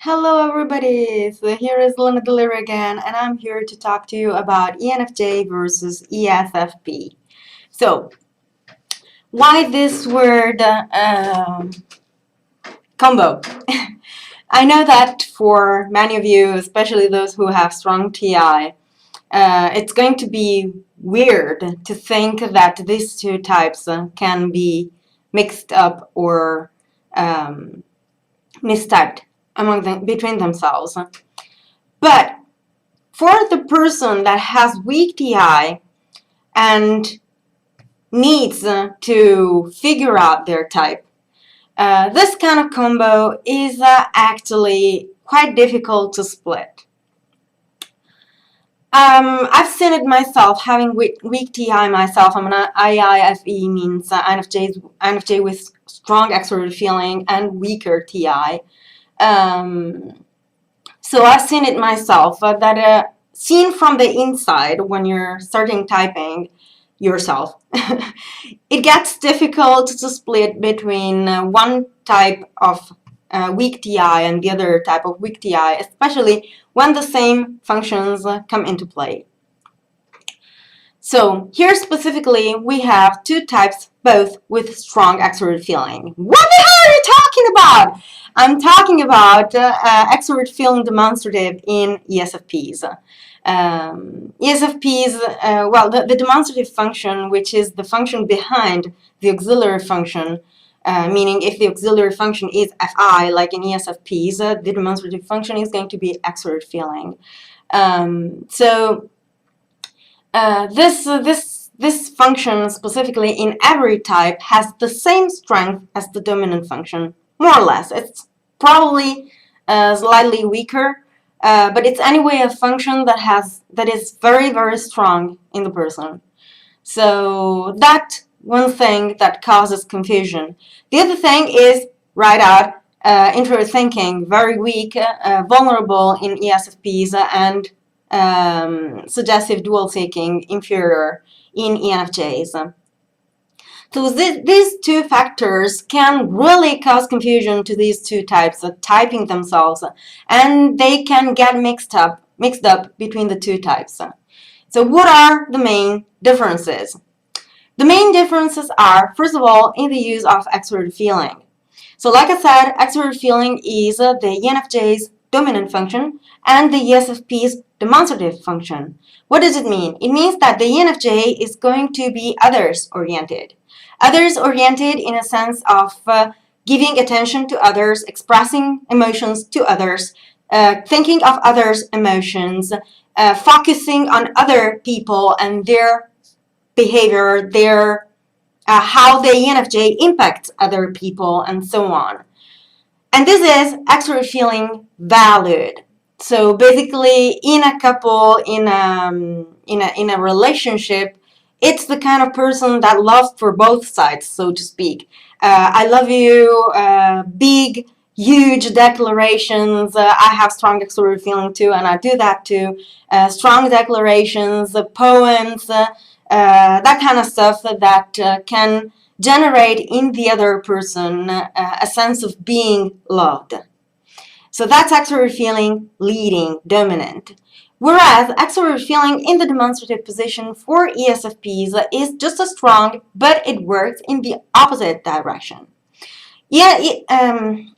Hello everybody, so here is Lena Delira again, and I'm here to talk to you about ENFJ versus ESFP. So, why this word combo? I know that for many of you, especially those who have strong TI, it's going to be weird to think that these two types can be mixed up or mistyped between themselves. But for the person that has weak TI and needs to figure out their type, this kind of combo is actually quite difficult to split. I've seen it myself, having weak TI myself. I'm an IIFE, means INFJ with strong extroverted feeling and weaker TI. So I've seen it myself, that seen from the inside when you're starting typing yourself, it gets difficult to split between one type of weak TI and the other type of weak TI, especially when the same functions come into play. So here specifically, we have two types, both with strong extroverted feeling. What the hell are you talking about? I'm talking about extroverted feeling demonstrative in ESFPs. ESFPs, well, the demonstrative function, which is the function behind the auxiliary function, meaning if the auxiliary function is FI, like in ESFPs, the demonstrative function is going to be extroverted feeling. This function specifically in every type has the same strength as the dominant function, more or less. It's probably slightly weaker, but it's anyway a function that is very, very strong in the person. So that one thing that causes confusion. The other thing is right out introvert thinking, very weak, vulnerable in ESFPs, and suggestive dual seeking, inferior in ENFJs. So these two factors can really cause confusion to these two types of typing themselves, and they can get mixed up between the two types. So what are the main differences? The main differences are, first of all, in the use of extroverted feeling. So like I said, extroverted feeling is the ENFJ's dominant function and the ESFP's demonstrative function. What does it mean? It means that the ENFJ is going to be others-oriented. Others-oriented in a sense of giving attention to others, expressing emotions to others, thinking of others' emotions, focusing on other people and their behavior, their how the ENFJ impacts other people, and so on. And this is extroverted feeling valued. So basically, in a couple, in a relationship, it's the kind of person that loves for both sides, so to speak. I love you, big, huge declarations. I have strong extroverted feeling too, and I do that too. Strong declarations, poems, that kind of stuff that can generate in the other person a sense of being loved. So that's extroverted feeling leading, dominant. Whereas extroverted feeling in the demonstrative position for ESFPs is just as strong, but it works in the opposite direction. ESFPs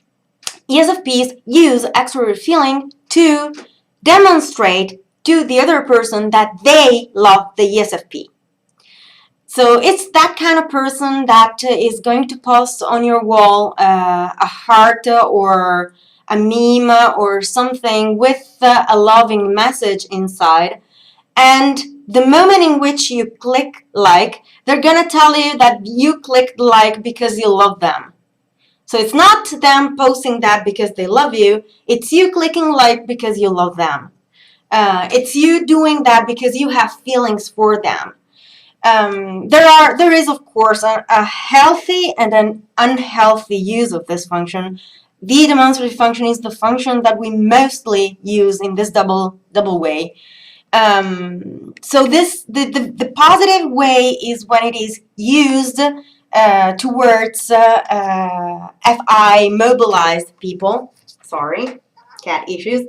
use extroverted feeling to demonstrate to the other person that they love the ESFP. So it's that kind of person that is going to post on your wall a heart or a meme or something with a loving message inside. And the moment in which you click like, they're going to tell you that you clicked like because you love them. So it's not them posting that because they love you. It's you clicking like because you love them. It's you doing that because you have feelings for them. There is of course a healthy and an unhealthy use of this function. The demonstrative function is the function that we mostly use in this double way. So the positive way is when it is used towards FI mobilized people. Sorry. cat issues.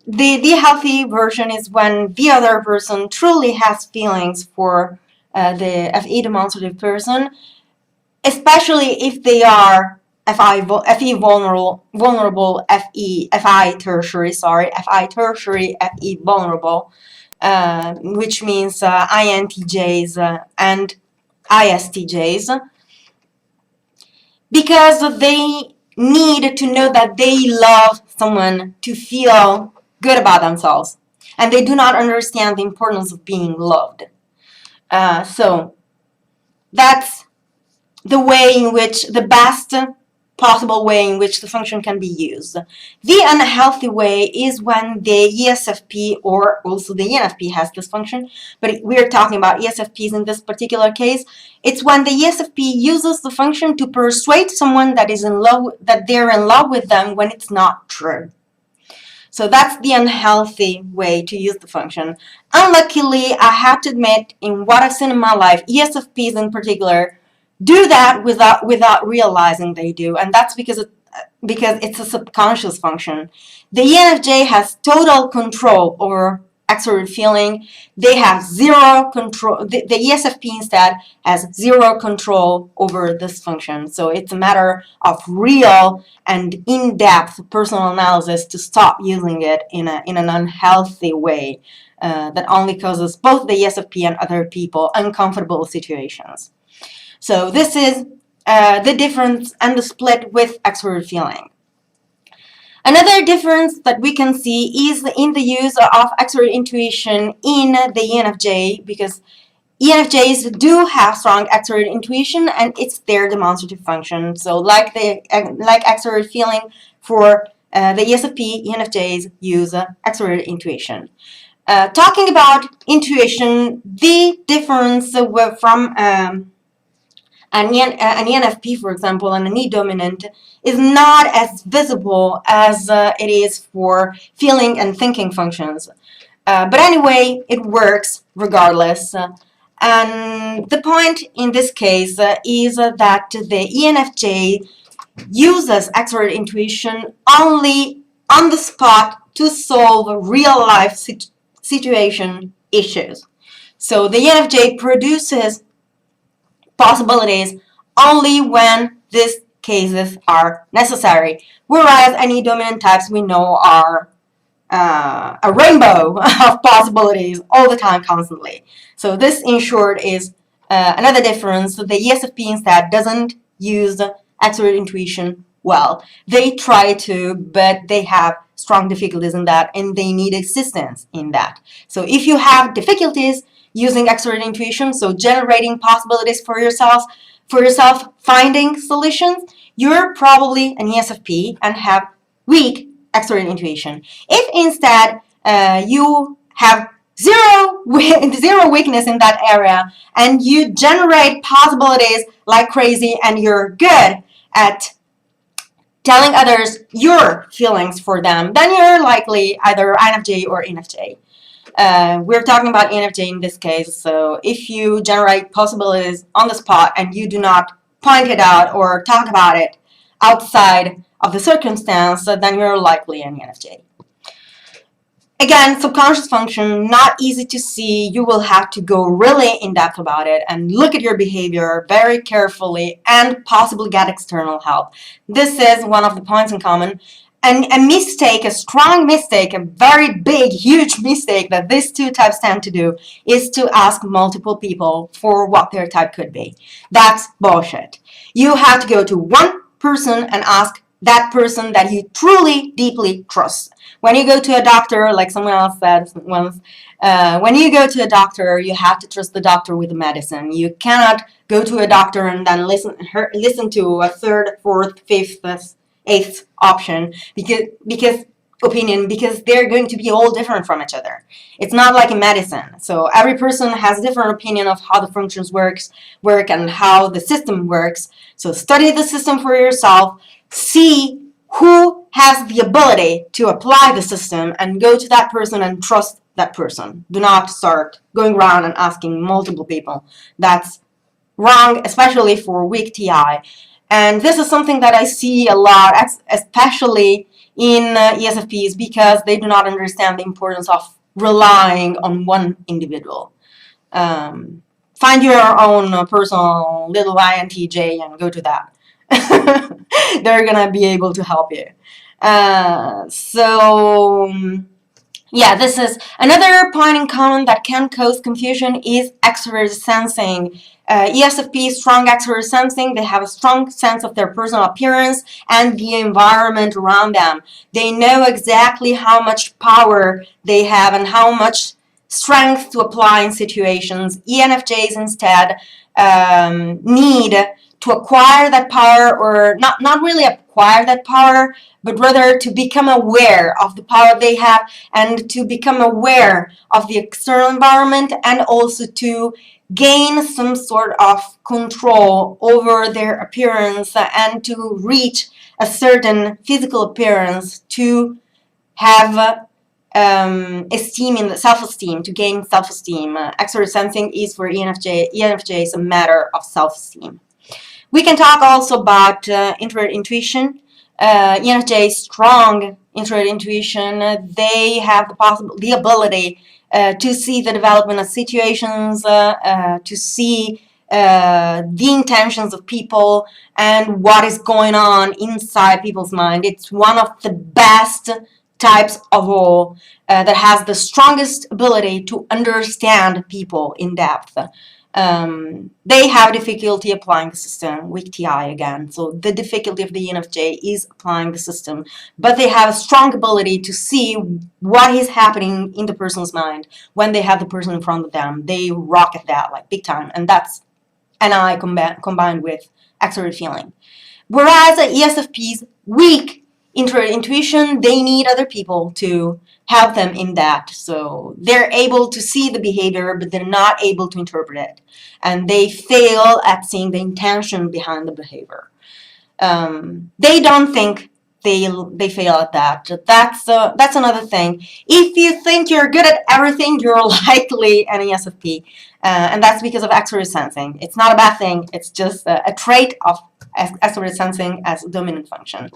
The healthy version is when the other person truly has feelings for the FE demonstrative person, especially if they are FE vulnerable, FI tertiary, FE vulnerable, which means INTJs and ISTJs, because they need to know that they love someone to feel good about themselves, and they do not understand the importance of being loved. So that's the way in which, the best possible way in which the function can be used. The unhealthy way is when the ESFP or also the ENFP has this function, but we're talking about ESFPs in this particular case. It's when the ESFP uses the function to persuade someone that they're in love with them when it's not true. So that's the unhealthy way to use the function. Unluckily, I have to admit, in what I've seen in my life, ESFPs in particular do that without realizing they do, and that's because it's a subconscious function. The ENFJ has total control over extroverted feeling. They have zero control. The ESFP instead has zero control over this function. So it's a matter of real and in-depth personal analysis to stop using it in an unhealthy way that only causes both the ESFP and other people uncomfortable situations. So this is the difference and the split with extroverted feeling. Another difference that we can see is in the use of extroverted intuition in the ENFJ, because ENFJs do have strong extroverted intuition and it's their demonstrative function. So like extroverted feeling for the ESFP, ENFJs use extroverted intuition. Talking about intuition, the difference from an ENFP, for example, and an E dominant is not as visible as it is for feeling and thinking functions. But anyway, it works regardless. And the point in this case is that the ENFJ uses extroverted intuition only on the spot to solve real-life situation issues. So the ENFJ produces possibilities only when these cases are necessary, whereas any dominant types we know are a rainbow of possibilities all the time, constantly. So this, in short, is another difference. The ESFP instead doesn't use extroverted intuition well. They try to, but they have strong difficulties in that, and they need assistance in that. So if you have difficulties using extroverted intuition, so generating possibilities for yourself, finding solutions, you're probably an ESFP and have weak extroverted intuition. If instead you have zero weakness in that area and you generate possibilities like crazy and you're good at telling others your feelings for them, then you're likely either INFJ or ENFJ. We're talking about ENFJ in this case, so if you generate possibilities on the spot and you do not point it out or talk about it outside of the circumstance, then you're likely an ENFJ. Again, subconscious function, not easy to see. You will have to go really in depth about it and look at your behavior very carefully and possibly get external help. This is one of the points in common. And a mistake, a strong mistake, a very big, huge mistake that these two types tend to do is to ask multiple people for what their type could be. That's bullshit. You have to go to one person and ask that person that you truly, deeply trust. When you go to a doctor, like someone else said once, when you go to a doctor, you have to trust the doctor with the medicine. You cannot go to a doctor and then listen to a third, fourth, fifth, eighth option because they're going to be all different from each other. It's not like in medicine. So every person has a different opinion of how the functions work and how the system works. So study the system for yourself, see who has the ability to apply the system, and go to that person and trust that person. Do not start going around and asking multiple people. That's wrong, especially for weak TI. And this is something that I see a lot, especially in ESFPs, because they do not understand the importance of relying on one individual. Find your own personal little INTJ and go to that. They're gonna be able to help you. Yeah, this is another point in common that can cause confusion is extraverted sensing. ESFP is strong extraverted sensing. They have a strong sense of their personal appearance and the environment around them. They know exactly how much power they have and how much strength to apply in situations. ENFJs instead need to acquire that power, or not really acquire that power, but rather to become aware of the power they have and to become aware of the external environment, and also to gain some sort of control over their appearance and to reach a certain physical appearance to have self-esteem, to gain self-esteem. Extraverted sensing is for ENFJ. ENFJ is a matter of self-esteem. We can talk also about introverted intuition. ENFJ is strong introverted intuition. They have the ability to see the development of situations, to see the intentions of people and what is going on inside people's mind. It's one of the best types of all that has the strongest ability to understand people in depth. They have difficulty applying the system, weak TI again. So the difficulty of the ENFJ is applying the system, but they have a strong ability to see what is happening in the person's mind when they have the person in front of them. They rock at that like big time, and that's an I combined with extroverted feeling. Whereas ESFP's weak introverted intuition, they need other people to help them in that. So they're able to see the behavior, but they're not able to interpret it. And they fail at seeing the intention behind the behavior. They don't think they fail at that. That's another thing. If you think you're good at everything, you're likely an ESFP. And that's because of extroverted sensing. It's not a bad thing. It's just a trait of extroverted sensing as a dominant function.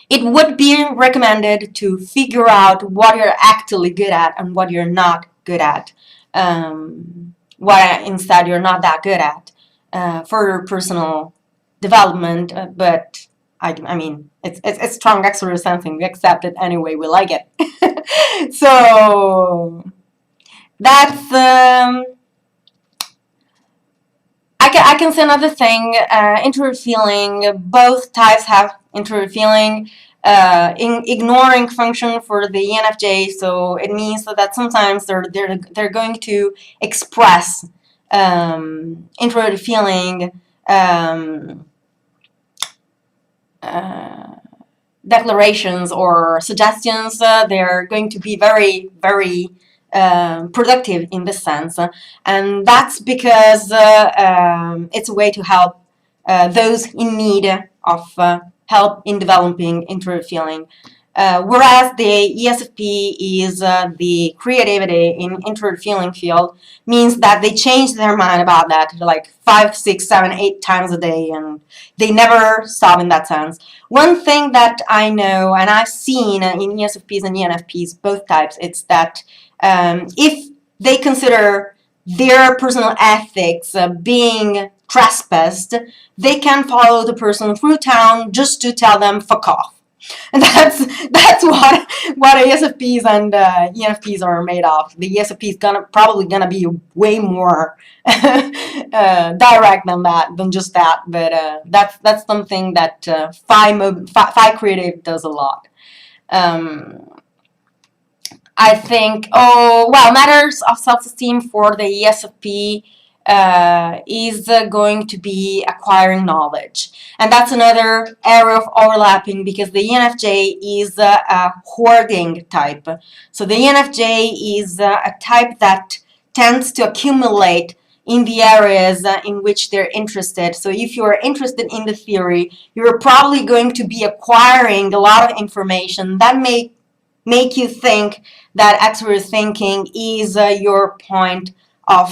It would be recommended to figure out what you're actually good at and what you're not good at. What instead you're not that good at for your personal development. But I mean, it's strong extroverted sensing. We accept it anyway. We like it. So that's. I can say another thing, introverted feeling. Both types have introverted feeling. Ignoring function for the ENFJ, so it means that sometimes they're going to express introverted feeling declarations or suggestions. They're going to be very, very productive in this sense, and that's because it's a way to help those in need of help in developing introverted feeling. Whereas the ESFP is the creativity in introverted feeling field, means that they change their mind about that like 5, 6, 7, 8 times a day, and they never stop in that sense. One thing that I know and I've seen in ESFPs and ENFPs, both types, it's that if they consider their personal ethics being trespassed, they can follow the person through town just to tell them fuck off. And that's what ESFPs and ENFPs are made of. The ESFP is probably gonna be way more direct than just that. But that's something that Phi Creative does a lot. I think, matters of self-esteem for the ESFP is going to be acquiring knowledge. And that's another area of overlapping, because the ENFJ is a hoarding type. So the ENFJ is a type that tends to accumulate in the areas in which they're interested. So if you're interested in the theory, you're probably going to be acquiring a lot of information that may make you think that extroverted thinking is your point of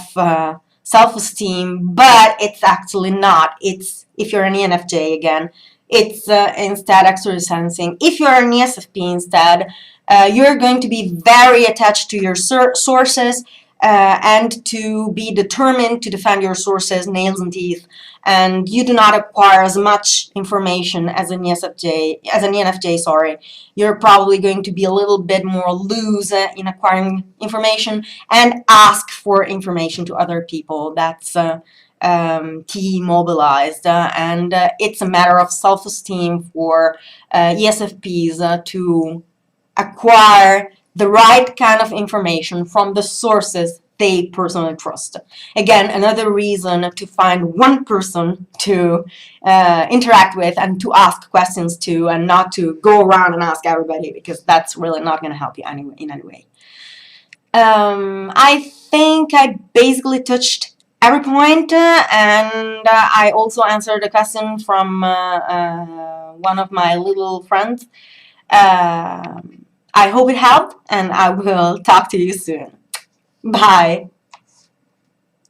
self-esteem, but it's actually not. It's, if you're an ENFJ again, it's instead extraverted sensing. If you're an ESFP instead, you're going to be very attached to your sources and to be determined to defend your sources, nails and teeth. And you do not acquire as much information as an ENFJ, sorry. You're probably going to be a little bit more loose in acquiring information and ask for information to other people. That's T-mobilized, and it's a matter of self-esteem for ESFPs to acquire the right kind of information from the sources they personally trust. Again, another reason to find one person to interact with and to ask questions to, and not to go around and ask everybody, because that's really not going to help you in any way. I think I basically touched every point, and I also answered a question from one of my little friends. I hope it helped, and I will talk to you soon. Bye.